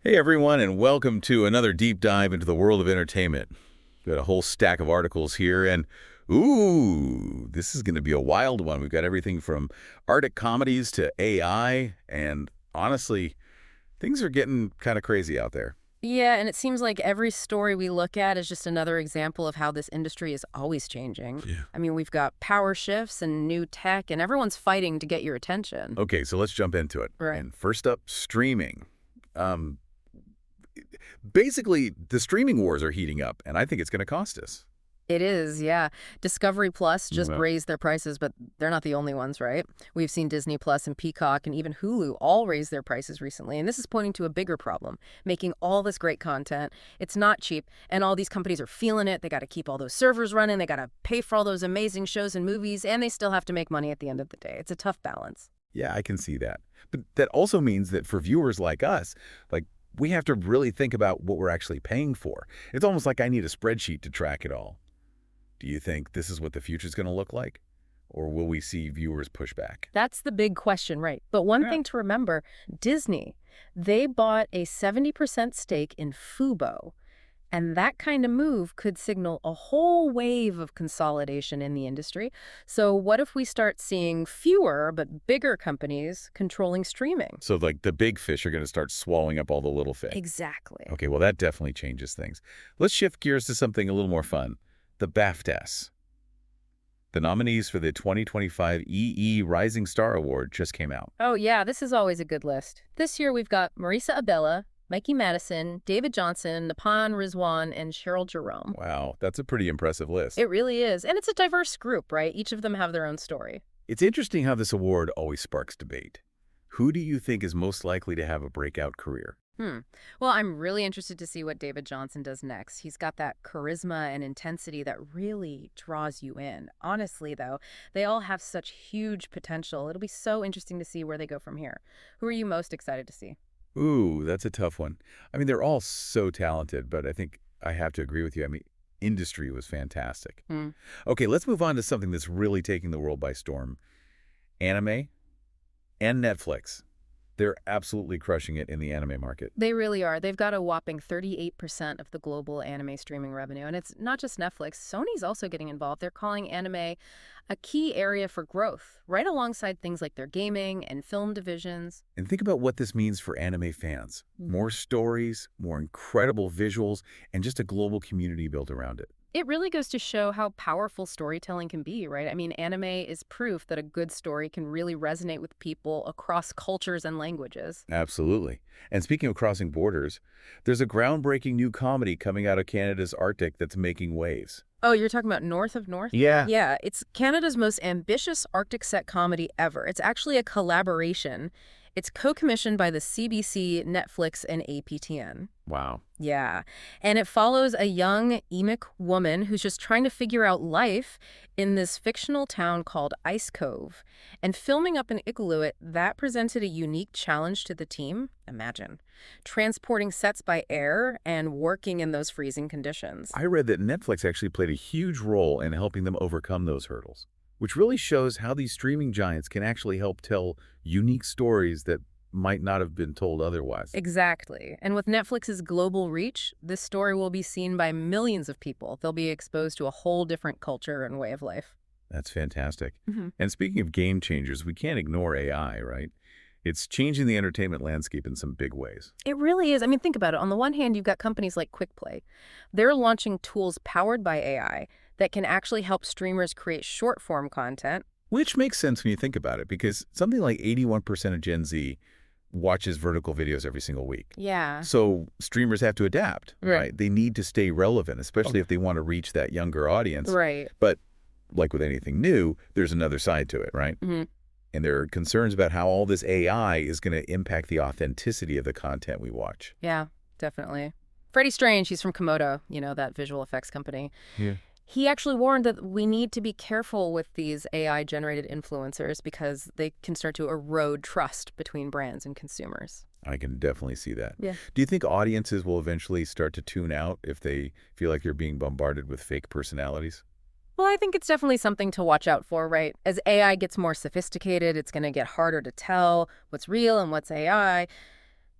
Hey everyone, and welcome to another deep dive into the world of entertainment. We've got a whole stack of articles here, and ooh, this is going to be a wild one. We've got everything from Arctic comedies to AI, and honestly, things are getting kind of crazy out there. Yeah, and it seems like every story we look at is just another example of how this industry is always changing. Yeah. I mean, we've got power shifts and new tech, and everyone's fighting to get your attention. Okay, so let's jump into it. Right. And first up, streaming. Um, Basically, the streaming wars are heating up, and I think it's going to cost us. It is, yeah. Discovery Plus just Yeah. raised their prices, but they're not the only ones, right? We've seen Disney Plus and Peacock and even Hulu all raise their prices recently, and this is pointing to a bigger problem. Making all this great content, it's not cheap, and all these companies are feeling it. They got to keep all those servers running, they got to pay for all those amazing shows and movies, and they still have to make money at the end of the day. It's a tough balance. Yeah, I can see that. But that also means that for viewers like us, we have to really think about what we're actually paying for. It's almost like I need a spreadsheet to track it all. Do you think this is what the future is going to look like? Or will we see viewers push back? That's the big question, right? But one Yeah. thing to remember, Disney, they bought a 70% stake in Fubo. And that kind of move could signal a whole wave of consolidation in the industry. So what if we start seeing fewer but bigger companies controlling streaming? So the big fish are going to start swallowing up all the little fish. Exactly. Okay, well that definitely changes things. Let's shift gears to something a little more fun. The BAFTAs. The nominees for the 2025 EE Rising Star Award just came out. Oh, yeah, this is always a good list. This year we've got Marisa Abela, Mikey Madison, David Jonsson, Nabhaan, Rizwan, and Jerome. Wow, that's a pretty impressive list. It really is. And it's a diverse group, right? Each of them have their own story. It's interesting how this award always sparks debate. Who do you think is most likely to have a breakout career? Well, I'm really interested to see what David Jonsson does next. He's got that charisma and intensity that really draws you in. Honestly, though, they all have such huge potential. It'll be so interesting to see where they go from here. Who are you most excited to see? Ooh, that's a tough one. I mean, they're all so talented, but I think I have to agree with you. I mean, industry was fantastic. Hmm. Okay, let's move on to something that's really taking the world by storm. Anime and Netflix. They're absolutely crushing it in the anime market. They really are. They've got a whopping 38% of the global anime streaming revenue. And it's not just Netflix. Sony's also getting involved. They're calling anime a key area for growth, right alongside things like their gaming and film divisions. And think about what this means for anime fans. More stories, more incredible visuals, and just a global community built around it. It really goes to show how powerful storytelling can be, right? I mean, anime is proof that a good story can really resonate with people across cultures and languages. Absolutely. And speaking of crossing borders, there's a groundbreaking new comedy coming out of Canada's Arctic that's making waves. Oh, you're talking about North of North? Yeah. Yeah, it's Canada's most ambitious Arctic set comedy ever. It's actually a collaboration. It's co-commissioned by the CBC, Netflix, and APTN. Wow. Yeah, and it follows a young Inuit woman who's just trying to figure out life in this fictional town called Ice Cove. And filming up in Iqaluit, that presented a unique challenge to the team. Imagine. Transporting sets by air and working in those freezing conditions. I read that Netflix actually played a huge role in helping them overcome those hurdles, which really shows how these streaming giants can actually help tell unique stories that might not have been told otherwise. Exactly. And with Netflix's global reach, this story will be seen by millions of people. They'll be exposed to a whole different culture and way of life. That's fantastic. Mhm. And speaking of game changers, we can't ignore AI, right? It's changing the entertainment landscape in some big ways. It really is. I mean, think about it. On the one hand, you've got companies like QuickPlay. They're launching tools powered by AI that can actually help streamers create short-form content. Which makes sense when you think about it, because something like 81% of Gen Z watches vertical videos every single week. Yeah. So streamers have to adapt, right? They need to stay relevant, especially if they want to reach that younger audience. Right. But like with anything new, there's another side to it, right? Hmm. And there are concerns about how all this AI is going to impact the authenticity of the content we watch. Yeah, definitely. Freddie Strange, he's from Komodo, that visual effects company. Yeah. He actually warned that we need to be careful with these AI-generated influencers because they can start to erode trust between brands and consumers. I can definitely see that. Yeah. Do you think audiences will eventually start to tune out if they feel like they're being bombarded with fake personalities? Well, I think it's definitely something to watch out for, right? As AI gets more sophisticated, it's going to get harder to tell what's real and what's AI.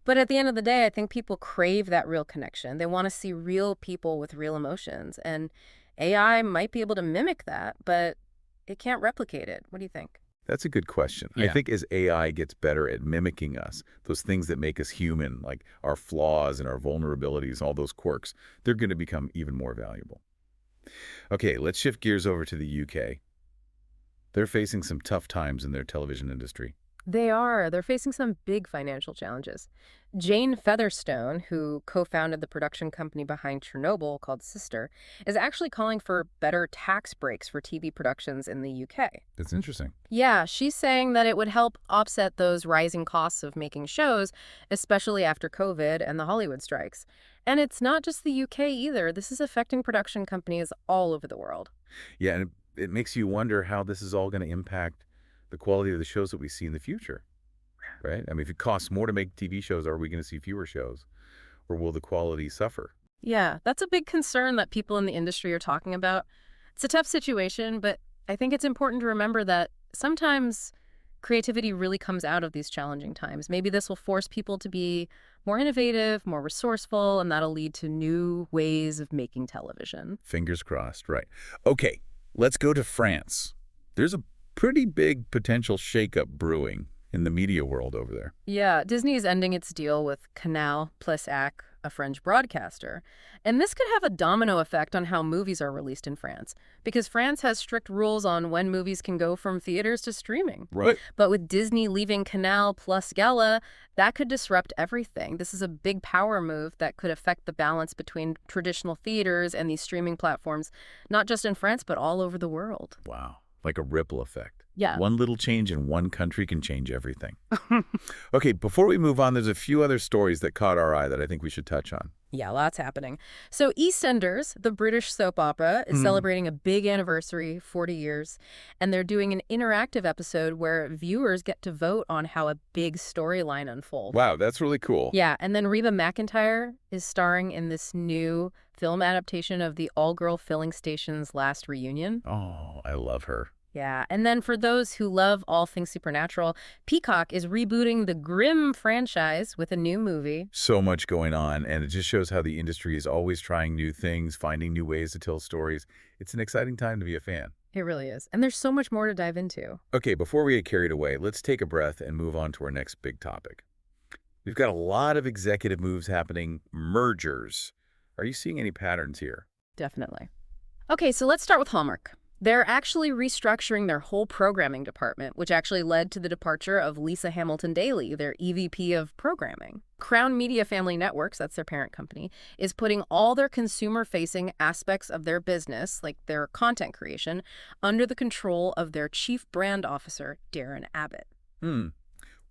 But at the end of the day, I think people crave that real connection. They want to see real people with real emotions. And AI might be able to mimic that, but it can't replicate it. What do you think? That's a good question. I Yeah. think as AI gets better at mimicking us, those things that make us human, like our flaws and our vulnerabilities, all those quirks, they're going to become even more valuable. Okay, let's shift gears over to the UK. They're facing some tough times in their television industry. They are. They're facing some big financial challenges. Jane Featherstone, who co-founded the production company behind Chernobyl called Sister, is actually calling for better tax breaks for TV productions in the UK. That's interesting. Yeah, she's saying that it would help offset those rising costs of making shows, especially after COVID and the Hollywood strikes. And it's not just the UK either. This is affecting production companies all over the world. Yeah, and it makes you wonder how this is all going to impact the quality of the shows that we see in the future, right? I mean, if it costs more to make TV shows, are we going to see fewer shows, or will the quality suffer? Yeah, that's a big concern that people in the industry are talking about. It's a tough situation, but I think it's important to remember that sometimes creativity really comes out of these challenging times. Maybe this will force people to be more innovative, more resourceful, and that'll lead to new ways of making television. Fingers crossed, right. Okay, let's go to France. There's a pretty big potential shakeup brewing in the media world over there. Yeah, Disney is ending its deal with Canal Plus Ac, a French broadcaster. And this could have a domino effect on how movies are released in France, because France has strict rules on when movies can go from theaters to streaming. Right. But with Disney leaving Canal Plus Gala, that could disrupt everything. This is a big power move that could affect the balance between traditional theaters and these streaming platforms, not just in France, but all over the world. Wow, like a ripple effect. Yeah. One little change in one country can change everything. Okay, before we move on, there's a few other stories that caught our eye that I think we should touch on. Yeah, lots happening. So EastEnders, the British soap opera, is celebrating a big anniversary, 40 years, and they're doing an interactive episode where viewers get to vote on how a big storyline unfolds. Wow, that's really cool. Yeah, and then Reba McEntire is starring in this new film adaptation of the all-girl filling station's last reunion. Oh, I love her. Yeah, and then for those who love all things supernatural, Peacock is rebooting the Grimm franchise with a new movie. So much going on, and it just shows how the industry is always trying new things, finding new ways to tell stories. It's an exciting time to be a fan. It really is. And there's so much more to dive into. Okay, before we get carried away, let's take a breath and move on to our next big topic. We've got a lot of executive moves happening, mergers. Are you seeing any patterns here? Definitely. Okay, so let's start with Hallmark. They're actually restructuring their whole programming department, which actually led to the departure of Lisa Hamilton-Daly, their EVP of programming. Crown Media Family Networks, that's their parent company, is putting all their consumer-facing aspects of their business, like their content creation, under the control of their chief brand officer, Darren Abbott.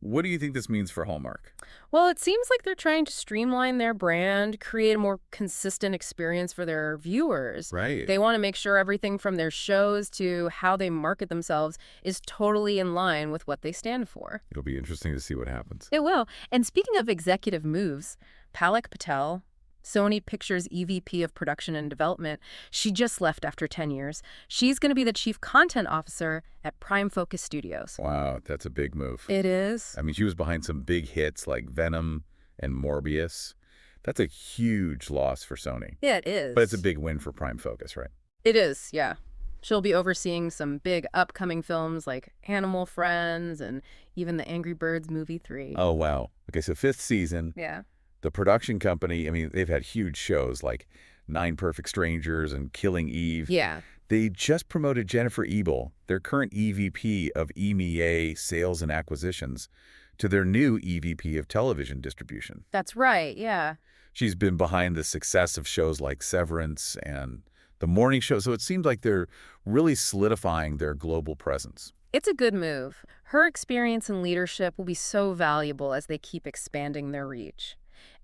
What do you think this means for Hallmark? Well, it seems like they're trying to streamline their brand, create a more consistent experience for their viewers. Right. They want to make sure everything from their shows to how they market themselves is totally in line with what they stand for. It'll be interesting to see what happens. It will. And speaking of executive moves, Palak Patel, Sony Pictures EVP of Production and Development, she just left after 10 years. She's going to be the Chief Content Officer at Prime Focus Studios. Wow, that's a big move. It is. I mean, she was behind some big hits like Venom and Morbius. That's a huge loss for Sony. Yeah, it is. But it's a big win for Prime Focus, right? It is, yeah. She'll be overseeing some big upcoming films like Animal Friends and even the Angry Birds movie 3. Oh, wow. Okay, so 5th season. Yeah. The production company, I mean, they've had huge shows like 9 Perfect Strangers and Killing Eve. Yeah. They just promoted Jennifer Ebel, their current EVP of EMEA Sales and Acquisitions, to their new EVP of Television Distribution. That's right, yeah. She's been behind the success of shows like Severance and The Morning Show, so it seems like they're really solidifying their global presence. It's a good move. Her experience and leadership will be so valuable as they keep expanding their reach.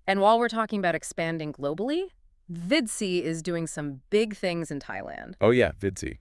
And while we're talking about expanding globally, Vidsy is doing some big things in Thailand. Oh yeah, Vidsy,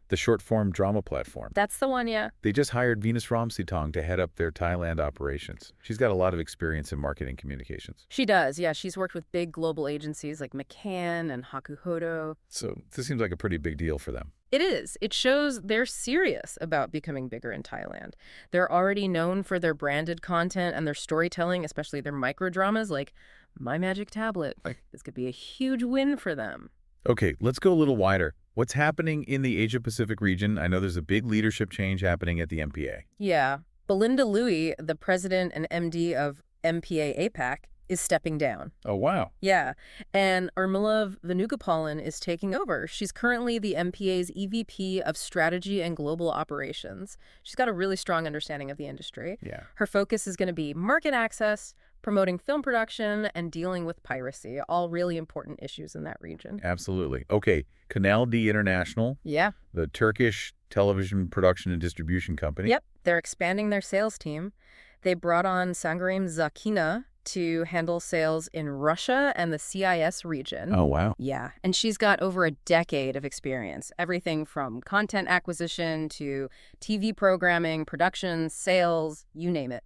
the short-form drama platform. That's the one, yeah. They just hired Venus Ramsitong to head up their Thailand operations. She's got a lot of experience in marketing communications. She does, yeah. She's worked with big global agencies like McCann and Hakuhodo. So this seems like a pretty big deal for them. It is. It shows they're serious about becoming bigger in Thailand. They're already known for their branded content and their storytelling, especially their microdramas like My Magic Tablet. This could be a huge win for them. Okay, let's go a little wider. What's happening in the Asia-Pacific region? I know there's a big leadership change happening at the MPA. Yeah. Belinda Louie, the president and MD of MPA APAC, is stepping down. Oh, wow. Yeah. And Urmila Venugopalan is taking over. She's currently the MPA's EVP of Strategy and Global Operations. She's got a really strong understanding of the industry. Yeah. Her focus is going to be market access, promoting film production, and dealing with piracy, all really important issues in that region. Absolutely. Okay, Kanal D International. Yeah. The Turkish television production and distribution company. Yep. They're expanding their sales team. They brought on Sangarim Zakina to handle sales in Russia and the CIS region. Oh, wow. Yeah, and she's got over a decade of experience, everything from content acquisition to TV programming, production, sales, you name it.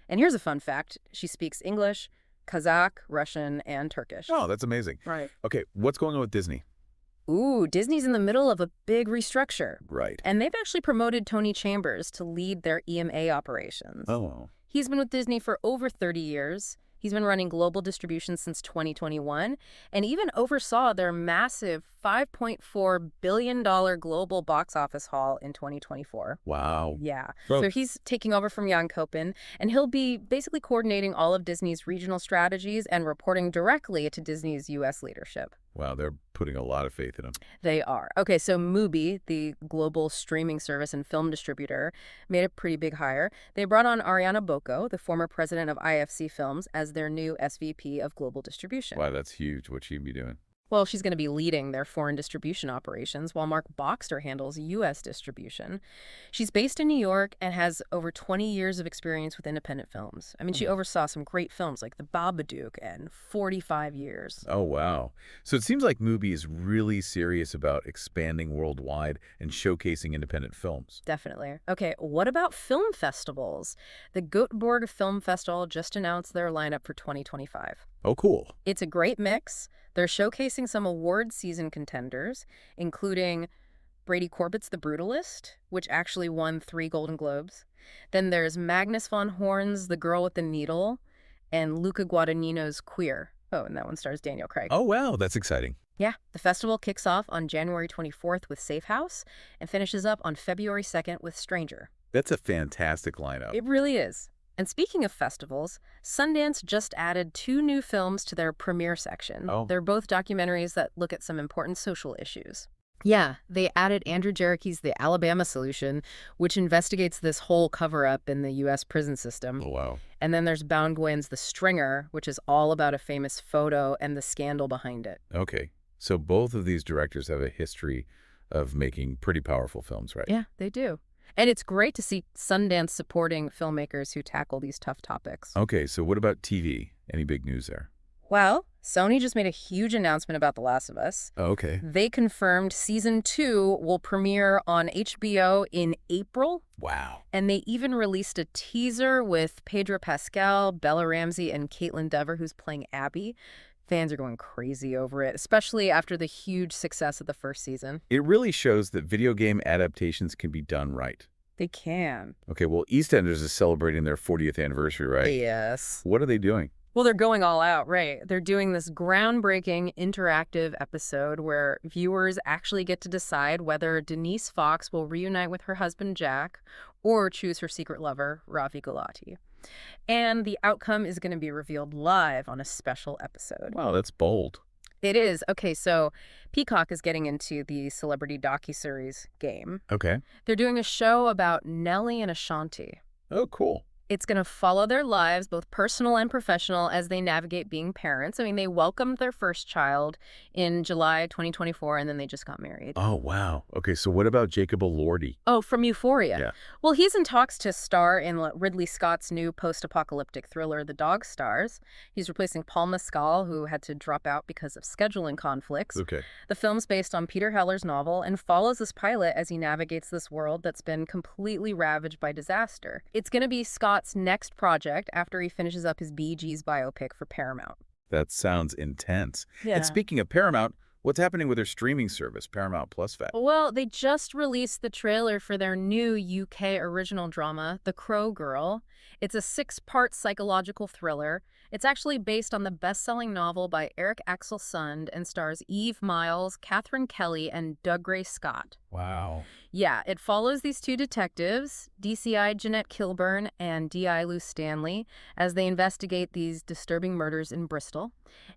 And here's a fun fact. She speaks English, Kazakh, Russian, and Turkish. Oh, that's amazing. Right. Okay, what's going on with Disney? Ooh, Disney's in the middle of a big restructure. Right. And they've actually promoted Tony Chambers to lead their EMA operations. Oh. He's been with Disney for over 30 years. He's been running global distribution since 2021 and even oversaw their massive $5.4 billion global box office haul in 2024. Wow. Yeah. Bro. So he's taking over from Jan Koppen, and he'll be basically coordinating all of Disney's regional strategies and reporting directly to Disney's U.S. leadership. Wow, they're putting a lot of faith in him. They are. Okay, so Mubi, the global streaming service and film distributor, made a pretty big hire. They brought on Ariana Boko, the former president of IFC Films, as their new SVP of global distribution. Wow, that's huge. What's she be doing? Well, she's going to be leading their foreign distribution operations while Mark Boxter handles U.S. distribution. She's based in New York and has over 20 years of experience with independent films. I mean, she oversaw some great films like The Babadook and 45 Years. Oh, wow. So it seems like Mubi is really serious about expanding worldwide and showcasing independent films. Definitely. Okay, what about film festivals? The Göteborg Film Festival just announced their lineup for 2025. Oh, cool. It's a great mix. They're showcasing some award season contenders, including Brady Corbett's The Brutalist, which actually won 3 Golden Globes. Then there's Magnus von Horn's The Girl with the Needle, and Luca Guadagnino's Queer. Oh, and that one stars Daniel Craig. Oh, wow. That's exciting. Yeah, the festival kicks off on January 24th with Safe House and finishes up on February 2nd with Stranger. That's a fantastic lineup. It really is. And speaking of festivals, Sundance just added 2 new films to their premiere section. Oh. They're both documentaries that look at some important social issues. Yeah, they added Andrew Jareki's The Alabama Solution, which investigates this whole cover-up in the U.S. prison system. Oh, wow. And then there's Bao Nguyen's The Stringer, which is all about a famous photo and the scandal behind it. Okay. So both of these directors have a history of making pretty powerful films, right? Yeah, they do. And it's great to see Sundance supporting filmmakers who tackle these tough topics. Okay, so what about TV? Any big news there? Well, Sony just made a huge announcement about The Last of Us. Oh, okay. They confirmed season 2 will premiere on HBO in April. Wow. And they even released a teaser with Pedro Pascal, Bella Ramsey, and Caitlin Dever, who's playing Abby. Fans are going crazy over it, especially after the huge success of the first season. It really shows that video game adaptations can be done right. They can. Okay, well, EastEnders is celebrating their 40th anniversary, right? Yes. What are they doing? Well, they're going all out, right? They're doing this groundbreaking interactive episode where viewers actually get to decide whether Denise Fox will reunite with her husband, Jack, or choose her secret lover, Ravi Gulati. And the outcome is going to be revealed live on a special episode. Wow, that's bold. It is. Okay, so Peacock is getting into the celebrity docuseries game. Okay. They're doing a show about Nellie and Ashanti. Oh, cool. It's going to follow their lives, both personal and professional, as they navigate being parents. I mean, they welcomed their first child in July 2024, and then they just got married. Oh, wow. Okay, so what about Jacob Elordi? Oh, from Euphoria. Yeah. Well, he's in talks to star in Ridley Scott's new post-apocalyptic thriller, The Dog Stars. He's replacing Paul Mescal, who had to drop out because of scheduling conflicts. Okay. The film's based on Peter Heller's novel and follows this pilot as he navigates this world that's been completely ravaged by disaster. It's going to be Scott's next project after he finishes up his Bee Gees biopic for Paramount. That sounds intense. Yeah. And speaking of Paramount, What's happening with their streaming service, Paramount Plus Vet? Well, they just released the trailer for their new UK original drama, The Crow Girl. It's a 6-part psychological thriller. It's actually based on the best-selling novel by Eric Axel Sund and stars Eve Miles, Catherine Kelly, and Dougray Scott. Wow. Yeah, it follows these two detectives, DCI Jeanette Kilburn and DI Lou Stanley, as they investigate these disturbing murders in Bristol.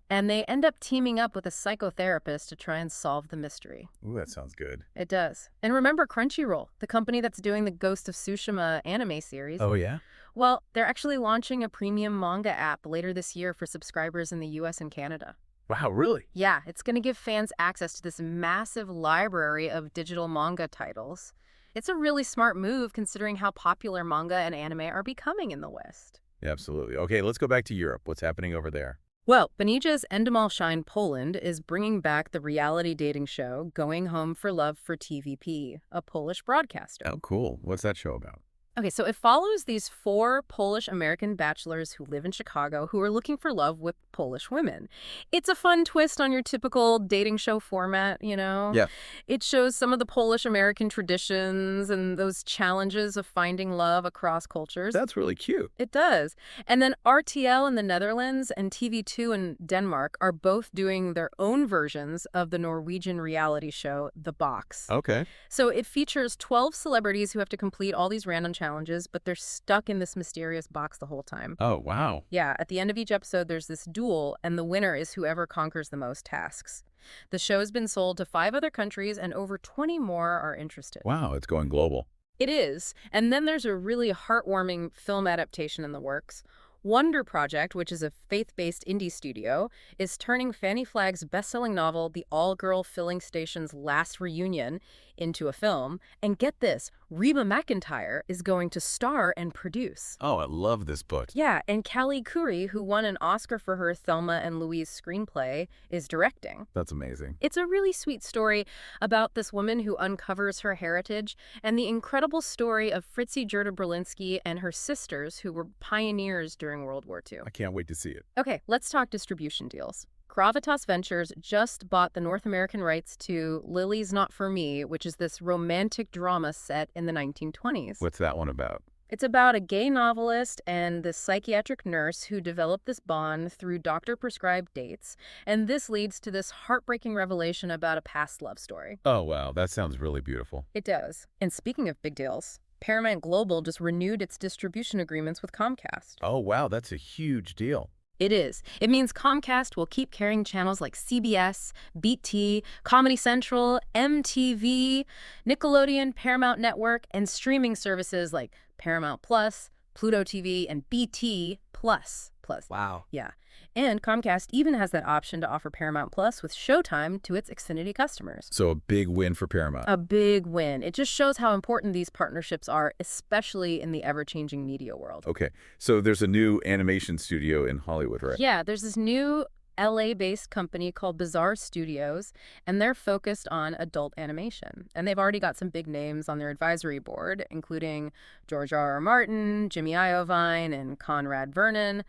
And they end up teaming up with a psychotherapist to try and solve the mystery. Ooh, that sounds good. It does. And remember Crunchyroll, the company that's doing the Ghost of Tsushima anime series. Oh, yeah? Well, they're actually launching a premium manga app later this year for subscribers in the US and Canada. Wow, really? Yeah, it's going to give fans access to this massive library of digital manga titles. It's a really smart move considering how popular manga and anime are becoming in the West. Yeah, absolutely. Okay, let's go back to Europe. What's happening over there? Well, Benija's Endemol Shine Poland is bringing back the reality dating show Going Home for Love for TVP, a Polish broadcaster. Oh, cool. What's that show about? Okay, so it follows these 4 Polish-American bachelors who live in Chicago who are looking for love with Polish women. It's a fun twist on your typical dating show format, you know? Yeah. It shows some of the Polish-American traditions and those challenges of finding love across cultures. That's really cute. It does. And then RTL in the Netherlands and TV2 in Denmark are both doing their own versions of the Norwegian reality show The Box. Okay. So it features 12 celebrities who have to complete all these random challenges, but they're stuck in this mysterious box the whole time. Oh, wow. Yeah, at the end of each episode, there's this duel, and the winner is whoever conquers the most tasks. The show's been sold to 5 other countries, and over 20 more are interested. Wow, it's going global. It is. And then there's a really heartwarming film adaptation in the works. Wonder Project, which is a faith-based indie studio, is turning Fanny Flagg's best-selling novel, The All-Girl Filling Station's Last Reunion, into a film. And get this, Reba McEntire is going to star and produce. Oh, I love this book. Yeah, and Callie Curry, who won an Oscar for her Thelma and Louise screenplay, is directing. That's amazing. It's a really sweet story about this woman who uncovers her heritage and the incredible story of Fritzi Gerda Berlinski and her sisters who were pioneers during World War II. I can't wait to see it. Okay, let's talk distribution deals. Gravitas Ventures just bought the North American rights to Lily's Not For Me, which is this romantic drama set in the 1920s. What's that one about? It's about a gay novelist and this psychiatric nurse who develop this bond through doctor-prescribed dates, and this leads to this heartbreaking revelation about a past love story. Oh, wow. That sounds really beautiful. It does. And speaking of big deals, Paramount Global just renewed its distribution agreements with Comcast. Oh, wow. That's a huge deal. It is. It means Comcast will keep carrying channels like CBS, BT, Comedy Central, MTV, Nickelodeon, Paramount Network, and streaming services like Paramount Plus, Pluto TV, and BT Plus. Wow. Yeah. And Comcast even has that option to offer Paramount Plus with Showtime to its Xfinity customers. So a big win for Paramount. A big win. It just shows how important these partnerships are, especially in the ever-changing media world. Okay. So there's a new animation studio in Hollywood, right? Yeah, there's this new LA-based company called Bizarre Studios, and they're focused on adult animation. And they've already got some big names on their advisory board, including George R.R. Martin, Jimmy Iovine, and Conrad Vernon.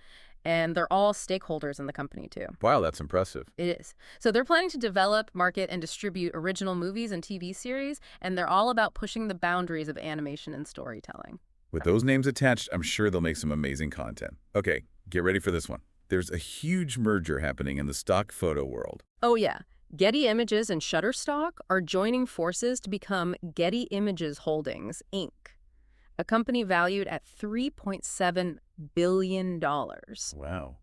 And they're all stakeholders in the company, too. Wow, that's impressive. It is. So they're planning to develop, market, and distribute original movies and TV series, and they're all about pushing the boundaries of animation and storytelling. With those names attached, I'm sure they'll make some amazing content. Okay, get ready for this one. There's a huge merger happening in the stock photo world. Oh, yeah. Getty Images and Shutterstock are joining forces to become Getty Images Holdings, Inc., a company valued at $3.7 billion. Wow.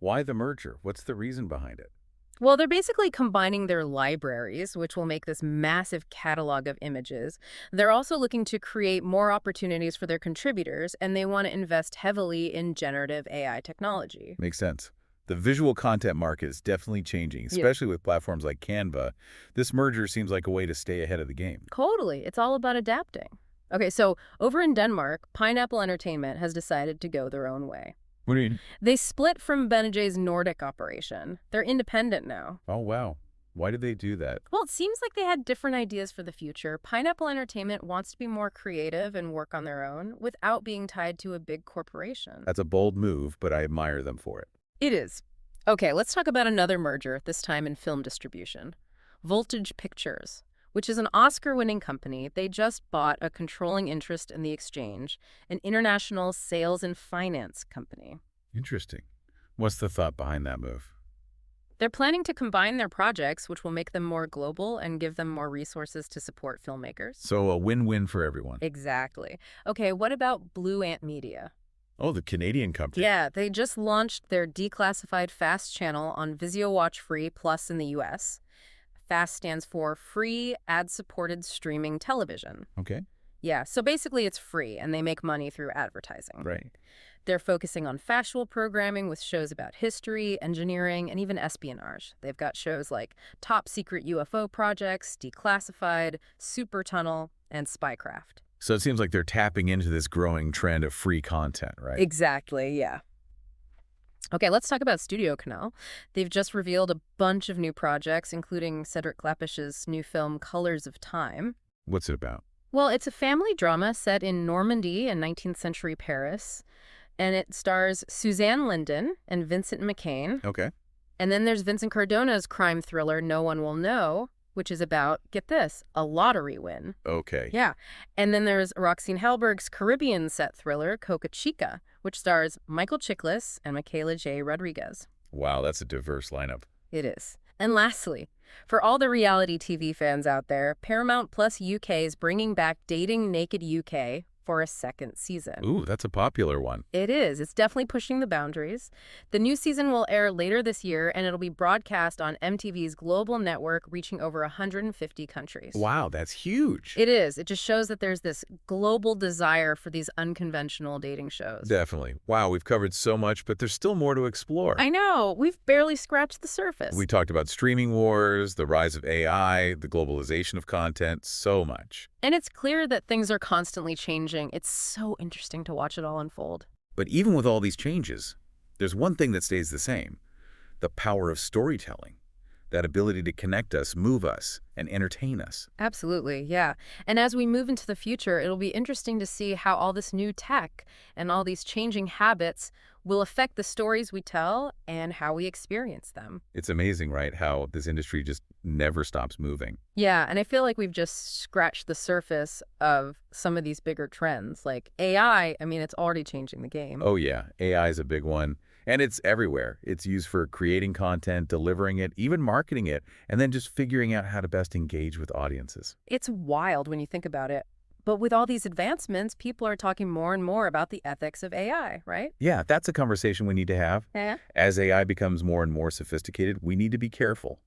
Why the merger? What's the reason behind it? Well, they're basically combining their libraries, which will make this massive catalog of images. They're also looking to create more opportunities for their contributors, and they want to invest heavily in generative AI technology. Makes sense. The visual content market is definitely changing, especially with platforms like Canva. This merger seems like a way to stay ahead of the game. Totally. It's all about adapting. Okay, so over in Denmark, Pineapple Entertainment has decided to go their own way. What do you mean? They split from Benejay's Nordic operation. They're independent now. Oh, wow. Why did they do that? Well, it seems like they had different ideas for the future. Pineapple Entertainment wants to be more creative and work on their own without being tied to a big corporation. That's a bold move, but I admire them for it. It is. Okay, let's talk about another merger, this time in film distribution. Voltage Pictures, which is an Oscar-winning company. They just bought a controlling interest in The Exchange, an international sales and finance company. Interesting. What's the thought behind that move? They're planning to combine their projects, which will make them more global and give them more resources to support filmmakers. So a win-win for everyone. Exactly. Okay, what about Blue Ant Media? Oh, the Canadian company. Yeah, they just launched their declassified FAST channel on Vizio Watch Free Plus in the US. FAST stands for Free Ad-Supported Streaming Television. Okay. Yeah, so basically it's free, and they make money through advertising. Right. They're focusing on factual programming with shows about history, engineering, and even espionage. They've got shows like Top Secret UFO Projects, Declassified, Super Tunnel, and Spycraft. So it seems like they're tapping into this growing trend of free content, right? Exactly, yeah. Okay, let's talk about Studio Canal. They've just revealed a bunch of new projects, including Cedric Klapisch's new film Colors of Time. What's it about? Well, it's a family drama set in Normandy in 19th century Paris, and it stars Suzanne Linden and Vincent McCain. Okay. And then there's Vincent Cardona's crime thriller No One Will Know, which is about, get this, a lottery win. Okay. Yeah. And then there's Roxane Hellberg's Caribbean set thriller Coca Chica, which stars Michael Chiklis and Michaela J. Rodriguez. Wow, that's a diverse lineup. It is. And lastly, for all the reality TV fans out there, Paramount Plus UK is bringing back Dating Naked UK for a second season. Ooh, that's a popular one. It is. It's definitely pushing the boundaries. The new season will air later this year, and it'll be broadcast on MTV's global network, reaching over 150 countries. Wow, that's huge. It is. It just shows that there's this global desire for these unconventional dating shows. Definitely. Wow, we've covered so much, but there's still more to explore. I know. We've barely scratched the surface. We talked about streaming wars, the rise of AI, the globalization of content, so much. And it's clear that things are constantly changing. It's so interesting to watch it all unfold. But even with all these changes, there's one thing that stays the same: the power of storytelling, that ability to connect us, move us, and entertain us. Absolutely, yeah. And as we move into the future, it'll be interesting to see how all this new tech and all these changing habits will affect the stories we tell and how we experience them. It's amazing, right, how this industry just never stops moving. Yeah, and I feel like we've just scratched the surface of some of these bigger trends. Like AI, I mean, it's already changing the game. Oh yeah, AI is a big one. And it's everywhere. It's used for creating content, delivering it, even marketing it, and then just figuring out how to best engage with audiences. It's wild when you think about it. But with all these advancements, people are talking more and more about the ethics of AI, right? Yeah, that's a conversation we need to have. Yeah. As AI becomes more and more sophisticated, we need to be careful,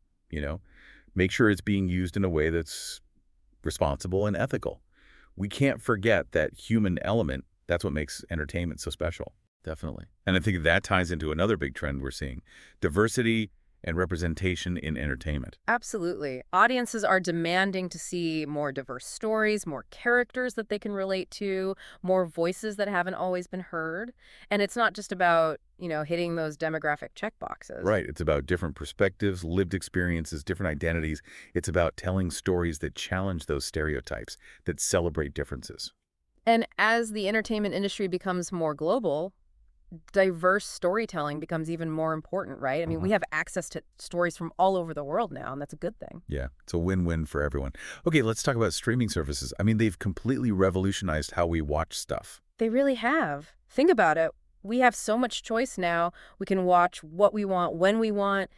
make sure it's being used in a way that's responsible and ethical. We can't forget that human element. That's what makes entertainment so special. Definitely. And I think that ties into another big trend we're seeing: diversity and representation in entertainment. Absolutely. Audiences are demanding to see more diverse stories, more characters that they can relate to, more voices that haven't always been heard. And it's not just about, hitting those demographic checkboxes. Right. It's about different perspectives, lived experiences, different identities. It's about telling stories that challenge those stereotypes, that celebrate differences. And as the entertainment industry becomes more global, diverse storytelling becomes even more important, right? I mean, we have access to stories from all over the world now, and that's a good thing. Yeah, it's a win-win for everyone. Okay, let's talk about streaming services. I mean, they've completely revolutionized how we watch stuff. They really have. Think about it. We have so much choice now. We can watch what we want, when we want,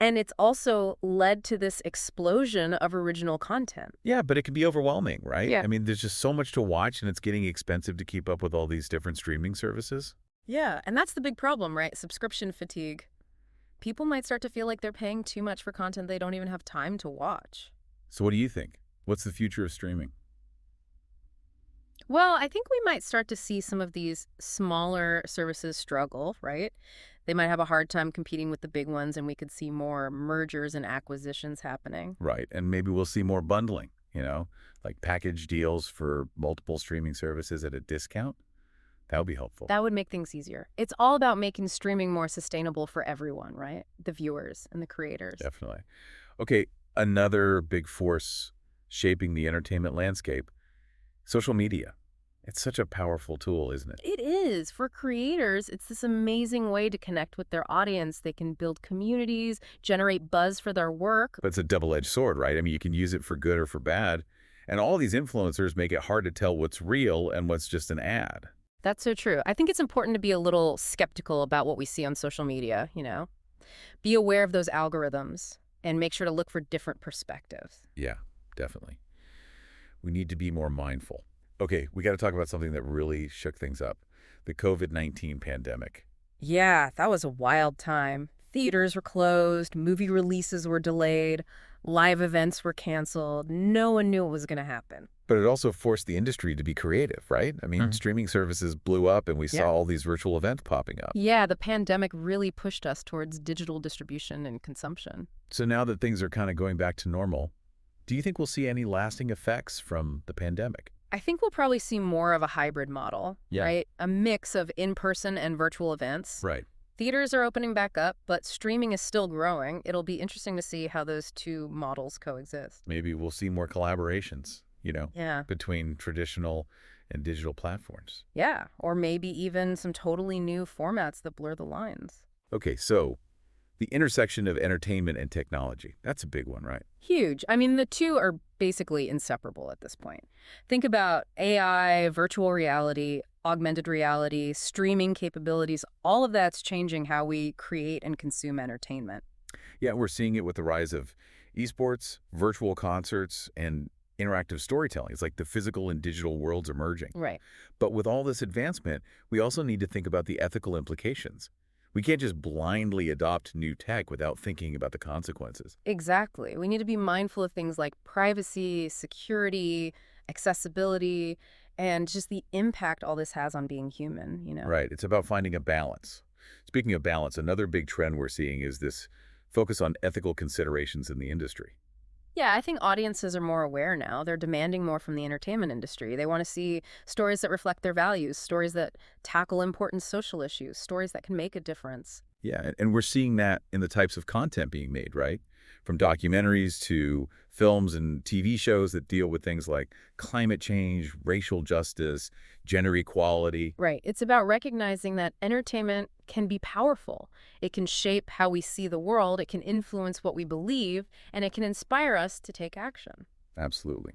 and it's also led to this explosion of original content. Yeah, but it can be overwhelming, right? Yeah. I mean, there's just so much to watch, and it's getting expensive to keep up with all these different streaming services. Yeah, and that's the big problem, right? Subscription fatigue. People might start to feel like they're paying too much for content they don't even have time to watch. So what do you think? What's the future of streaming? Well, I think we might start to see some of these smaller services struggle, right? They might have a hard time competing with the big ones, and we could see more mergers and acquisitions happening. Right, and maybe we'll see more bundling, like package deals for multiple streaming services at a discount. That would be helpful. That would make things easier. It's all about making streaming more sustainable for everyone, right? The viewers and the creators. Definitely. Okay, another big force shaping the entertainment landscape: social media. It's such a powerful tool, isn't it? It is. For creators, it's this amazing way to connect with their audience. They can build communities, generate buzz for their work. But it's a double-edged sword, right? I mean, you can use it for good or for bad. And all these influencers make it hard to tell what's real and what's just an ad. That's so true. I think it's important to be a little skeptical about what we see on social media. Be aware of those algorithms and make sure to look for different perspectives. Yeah, definitely. We need to be more mindful. Okay, we got to talk about something that really shook things up. The COVID-19 pandemic. Yeah, that was a wild time. Theaters were closed, movie releases were delayed, live events were canceled. No one knew what was going to happen. But it also forced the industry to be creative, right? I mean, streaming services blew up and we saw all these virtual events popping up. Yeah, the pandemic really pushed us towards digital distribution and consumption. So now that things are kind of going back to normal, do you think we'll see any lasting effects from the pandemic? I think we'll probably see more of a hybrid model, right? A mix of in-person and virtual events. Right. Theaters are opening back up, but streaming is still growing. It'll be interesting to see how those two models coexist. Maybe we'll see more collaborations, Yeah. between traditional and digital platforms. Yeah, or maybe even some totally new formats that blur the lines. Okay, so the intersection of entertainment and technology, that's a big one, right? Huge. I mean, the two are basically inseparable at this point. Think about AI, virtual reality, augmented reality, streaming capabilities. All of that's changing how we create and consume entertainment. Yeah, we're seeing it with the rise of esports, virtual concerts, and interactive storytelling. It's like the physical and digital worlds are merging. Right. But with all this advancement, we also need to think about the ethical implications. We can't just blindly adopt new tech without thinking about the consequences. Exactly. We need to be mindful of things like privacy, security, accessibility, and just the impact all this has on being human. Right. It's about finding a balance. Speaking of balance, another big trend we're seeing is this focus on ethical considerations in the industry. Yeah, I think audiences are more aware now. They're demanding more from the entertainment industry. They want to see stories that reflect their values, stories that tackle important social issues, stories that can make a difference. Yeah, and we're seeing that in the types of content being made, right? From documentaries to films and TV shows that deal with things like climate change, racial justice, gender equality. Right. It's about recognizing that entertainment can be powerful. It can shape how we see the world, it can influence what we believe, and it can inspire us to take action. Absolutely.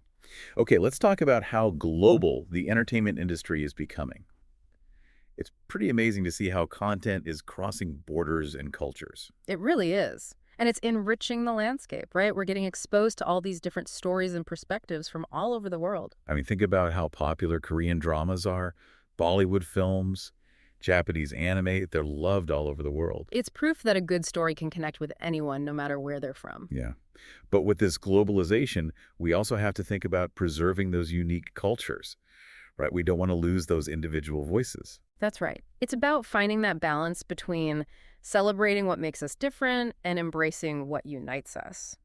Okay, let's talk about how global the entertainment industry is becoming. It's pretty amazing to see how content is crossing borders and cultures. It really is. And it's enriching the landscape, right? We're getting exposed to all these different stories and perspectives from all over the world. I mean, think about how popular Korean dramas are, Bollywood films, Japanese anime. They're loved all over the world. It's proof that a good story can connect with anyone, no matter where they're from. Yeah. But with this globalization, we also have to think about preserving those unique cultures, right? We don't want to lose those individual voices. That's right. It's about finding that balance between celebrating what makes us different and embracing what unites us.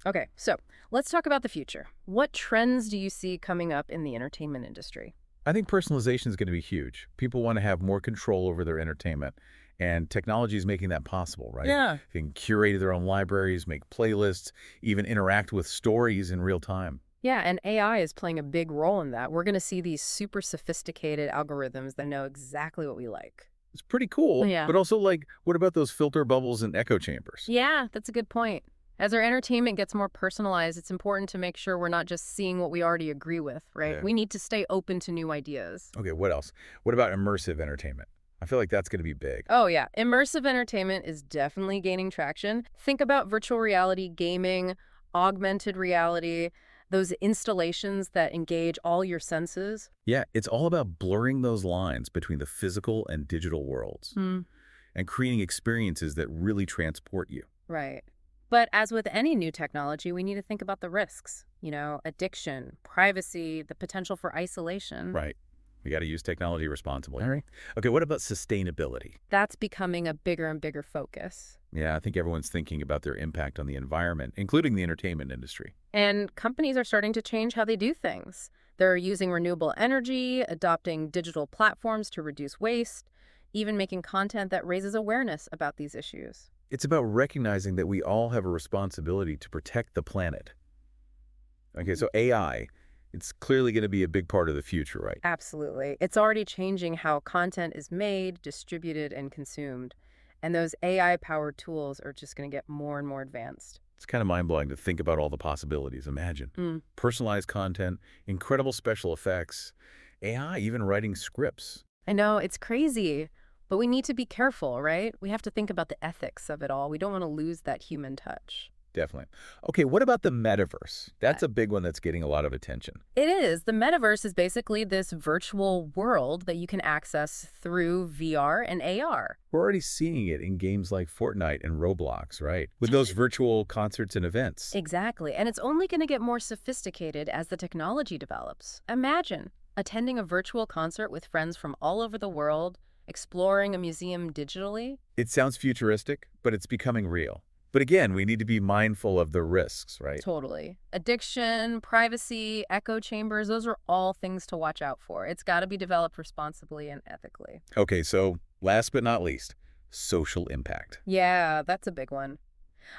Okay, so let's talk about the future. What trends do you see coming up in the entertainment industry? I think personalization is going to be huge. People want to have more control over their entertainment, and technology is making that possible, right? Yeah. They can curate their own libraries, make playlists, even interact with stories in real time. Yeah, and AI is playing a big role in that. We're going to see these super sophisticated algorithms that know exactly what we like. It's pretty cool, Yeah. but also, like, what about those filter bubbles and echo chambers? Yeah, that's a good point. As our entertainment gets more personalized, it's important to make sure we're not just seeing what we already agree with, right? Yeah. We need to stay open to new ideas. Okay, what else? What about immersive entertainment? I feel like that's going to be big. Oh, yeah. Immersive entertainment is definitely gaining traction. Think about virtual reality, gaming, augmented reality, those installations that engage all your senses. Yeah, it's all about blurring those lines between the physical and digital worlds and creating experiences that really transport you. Right. But as with any new technology, we need to think about the risks, addiction, privacy, the potential for isolation. Right. We got to use technology responsibly. All right. Okay, what about sustainability? That's becoming a bigger and bigger focus. Yeah, I think everyone's thinking about their impact on the environment, including the entertainment industry. And companies are starting to change how they do things. They're using renewable energy, adopting digital platforms to reduce waste, even making content that raises awareness about these issues. It's about recognizing that we all have a responsibility to protect the planet. Okay, so AI It's clearly going to be a big part of the future, right? Absolutely. It's already changing how content is made, distributed, and consumed. And those AI-powered tools are just going to get more and more advanced. It's kind of mind-blowing to think about all the possibilities. Imagine. Mm. Personalized content, incredible special effects, AI even writing scripts. I know, it's crazy, but we need to be careful, right? We have to think about the ethics of it all. We don't want to lose that human touch. Definitely. Okay, what about the metaverse? That's a big one that's getting a lot of attention. It is. The metaverse is basically this virtual world that you can access through VR and AR. We're already seeing it in games like Fortnite and Roblox, right? With those virtual concerts and events. Exactly. And it's only going to get more sophisticated as the technology develops. Imagine attending a virtual concert with friends from all over the world, exploring a museum digitally. It sounds futuristic, but it's becoming real. But again, we need to be mindful of the risks, right? Totally. Addiction, privacy, echo chambers, those are all things to watch out for. It's got to be developed responsibly and ethically. Okay, so last but not least, social impact. Yeah, that's a big one.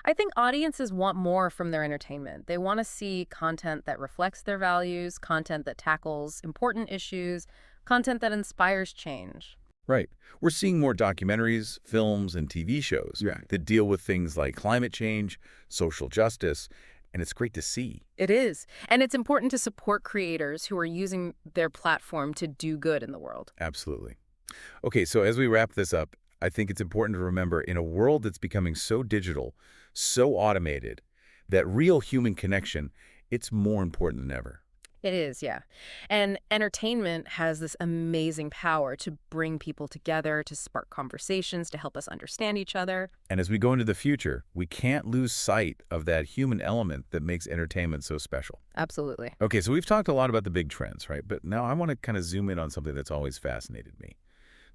I think audiences want more from their entertainment. They want to see content that reflects their values, content that tackles important issues, content that inspires change. Right. We're seeing more documentaries, films, and TV shows that deal with things like climate change, social justice, and it's great to see. It is. And it's important to support creators who are using their platform to do good in the world. Absolutely. Okay, so as we wrap this up, I think it's important to remember in a world that's becoming so digital, so automated, that real human connection, it's more important than ever. It is, yeah. And entertainment has this amazing power to bring people together, to spark conversations, to help us understand each other. And as we go into the future, we can't lose sight of that human element that makes entertainment so special. Absolutely. Okay, so we've talked a lot about the big trends, right? But now I want to kind of zoom in on something that's always fascinated me.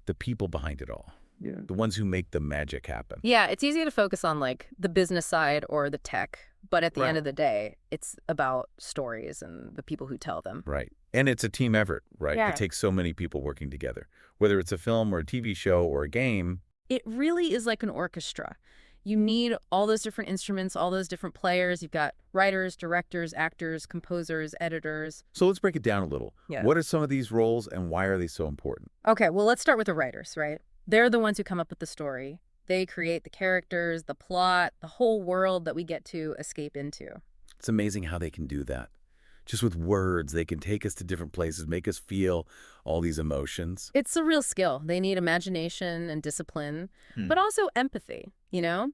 The people behind it all. Yeah. The ones who make the magic happen. Yeah, it's easy to focus on like the business side or the tech, but at the end of the day, it's about stories and the people who tell them. Right. And it's a team effort, right? Yeah. It takes so many people working together. Whether it's a film or a TV show or a game. It really is like an orchestra. You need all those different instruments, all those different players. You've got writers, directors, actors, composers, editors. So let's break it down a little. Yeah. What are some of these roles and why are they so important? Okay, well, let's start with the writers, right? They're the ones who come up with the story. They create the characters, the plot, the whole world that we get to escape into. It's amazing how they can do that. Just with words, they can take us to different places, make us feel all these emotions. It's a real skill. They need imagination and discipline, but also empathy, you know?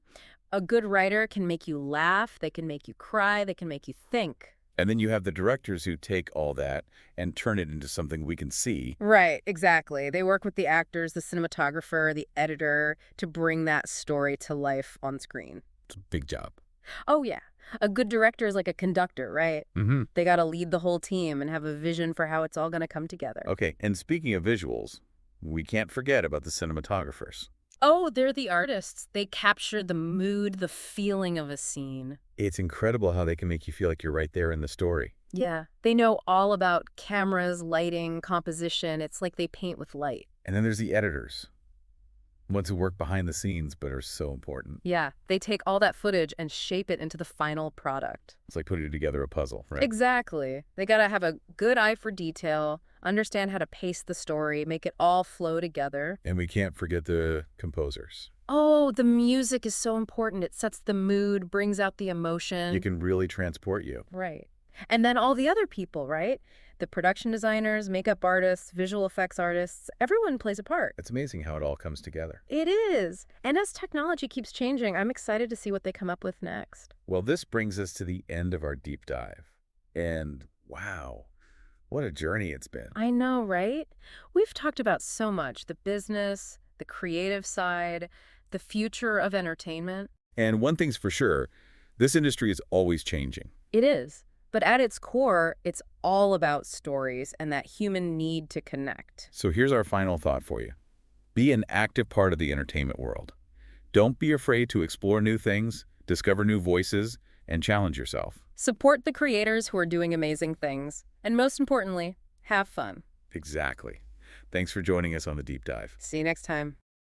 A good writer can make you laugh, they can make you cry, they can make you think. And then you have the directors who take all that and turn it into something we can see. Right, exactly. They work with the actors, the cinematographer, the editor to bring that story to life on screen. It's a big job. Oh, yeah. A good director is like a conductor, right? Mm-hmm. They got to lead the whole team and have a vision for how it's all going to come together. Okay, and speaking of visuals, we can't forget about the cinematographers. Oh, they're the artists. They capture the mood, the feeling of a scene. It's incredible how they can make you feel like you're right there in the story. Yeah. They know all about cameras, lighting, composition. It's like they paint with light. And then there's the editors. Ones who work behind the scenes but are so important. Yeah. They take all that footage and shape it into the final product. It's like putting together a puzzle, right? Exactly. They got to have a good eye for detail, understand how to pace the story, make it all flow together. And we can't forget the composers. Oh, the music is so important. It sets the mood, brings out the emotion. You can really transport you. Right. And then all the other people, right? The production designers, makeup artists, visual effects artists, everyone plays a part. It's amazing how it all comes together. It is. And as technology keeps changing, I'm excited to see what they come up with next. Well, this brings us to the end of our deep dive. And wow, what a journey it's been. I know, right? We've talked about so much, the business, the creative side, the future of entertainment. And one thing's for sure, this industry is always changing. It is. But at its core, it's all about stories and that human need to connect. So here's our final thought for you. Be an active part of the entertainment world. Don't be afraid to explore new things, discover new voices, and challenge yourself. Support the creators who are doing amazing things. And most importantly, have fun. Exactly. Thanks for joining us on the Deep Dive. See you next time.